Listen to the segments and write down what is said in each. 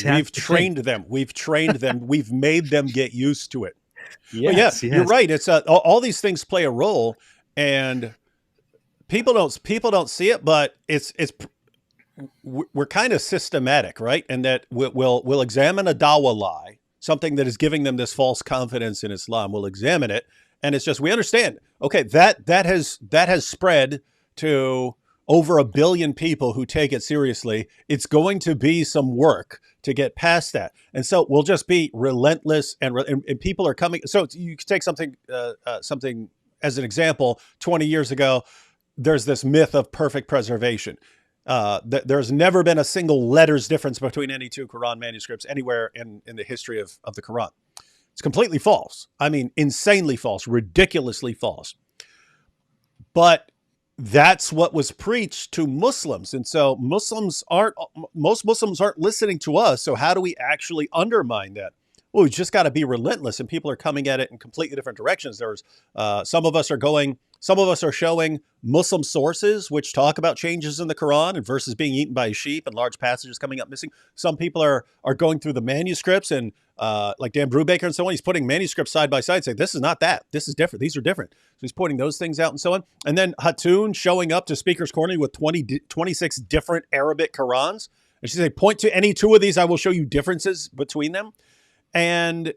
We've trained them. We've trained them. We've made them get used to it. Well, yeah, Yes, you're yes. right. It's all these things play a role, and people don't see it, but it's we're kind of systematic, right? And that we'll examine a dawa lie, something that is giving them this false confidence in Islam. We'll examine it, and it's just we understand. Okay, that has spread to over 1 billion people who take it seriously. It's going to be some work to get past that, and so we'll just be relentless. And people are coming. So you could take something as an example. 20 years ago, there's this myth of perfect preservation. There's never been a single letters difference between any two Quran manuscripts anywhere in the history of the Quran. It's completely false. I mean, insanely false, ridiculously false. But that's what was preached to Muslims. And so most Muslims aren't listening to us. So how do we actually undermine that? Well, we just got to be relentless, and people are coming at it in completely different directions. Some of us are showing Muslim sources which talk about changes in the Quran and verses being eaten by sheep and large passages coming up missing. Some people are going through the manuscripts and like Dan Brubaker and so on. He's putting manuscripts side by side, saying this is not that. This is different. These are different. So he's pointing those things out and so on. And then Hatun showing up to Speaker's Corner with 26 different Arabic Qurans. And she said, point to any two of these. I will show you differences between them. And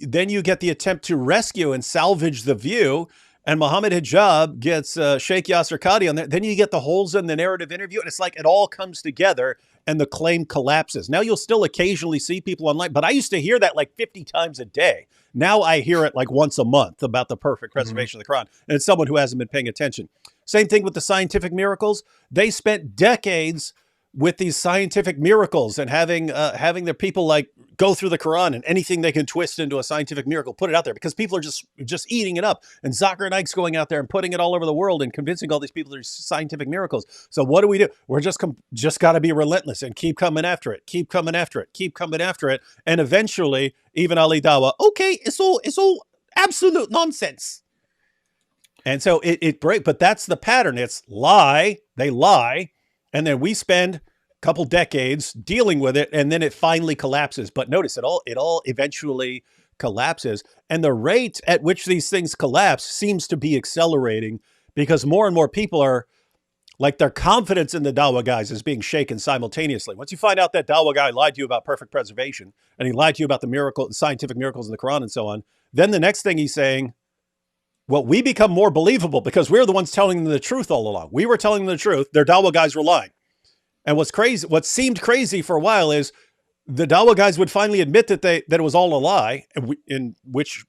then you get the attempt to rescue and salvage the view. And Muhammad Hijab gets Sheikh Yasser Qadi on there. Then you get the holes in the narrative interview. And it's like it all comes together and the claim collapses. Now you'll still occasionally see people online, but I used to hear that like 50 times a day. Now I hear it like once a month about the perfect preservation of the Quran. And it's someone who hasn't been paying attention. Same thing with the scientific miracles. They spent decades with these scientific miracles and having their people like go through the Quran and anything they can twist into a scientific miracle, put it out there because people are just eating it up. And Zakir Naik's going out there and putting it all over the world and convincing all these people there's scientific miracles. So what do? We're just got to be relentless and keep coming after it, keep coming after it, keep coming after it. And eventually, even Ali Dawa, okay, it's all absolute nonsense. And so it breaks, but that's the pattern. It's lie, they lie, and then we spend a couple decades dealing with it, and then it finally collapses. But notice it all eventually collapses. And the rate at which these things collapse seems to be accelerating because more and more people are like their confidence in the Dawah guys is being shaken simultaneously. Once you find out that Dawah guy lied to you about perfect preservation and he lied to you about the scientific miracles in the Quran and so on, then the next thing he's saying, well, we become more believable because we're the ones telling them the truth all along. We were telling them the truth. Their Dawah guys were lying. And what seemed crazy for a while is the Dawah guys would finally admit that it was all a lie, in which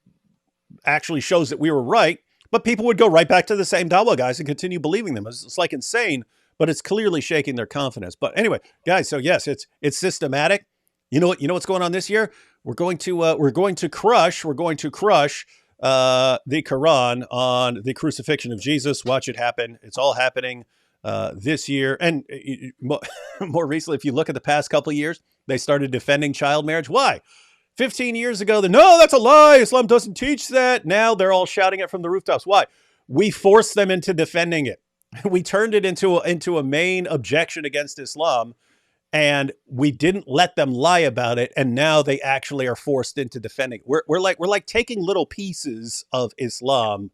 actually shows that we were right. But people would go right back to the same Dawah guys and continue believing them. It's like insane, but it's clearly shaking their confidence. But anyway, guys, so yes, it's systematic. You know what's going on this year? We're going to crush the Quran on the crucifixion of Jesus. Watch it happen. It's all happening this year. And more recently, if you look at the past couple of years, they started defending child marriage. Why? 15 years ago, no, that's a lie. Islam doesn't teach that. Now they're all shouting it from the rooftops. Why? We forced them into defending it. We turned it into a main objection against Islam. And we didn't let them lie about it, and now they actually are forced into defending it. We're like taking little pieces of Islam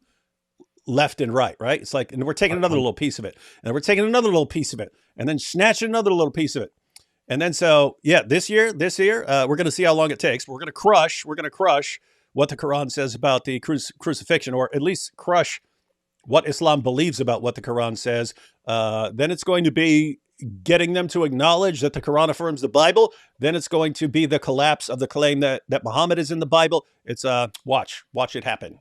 left and right? It's like, and we're taking another little piece of it, and we're taking another little piece of it, and then snatching another little piece of it. And then so, yeah, this year, we're going to see how long it takes. We're going to crush what the Quran says about the crucifixion, or at least crush what Islam believes about what the Quran says. Then it's going to be getting them to acknowledge that the Quran affirms the Bible. Then it's going to be the collapse of the claim that Muhammad is in the Bible. It's watch it happen.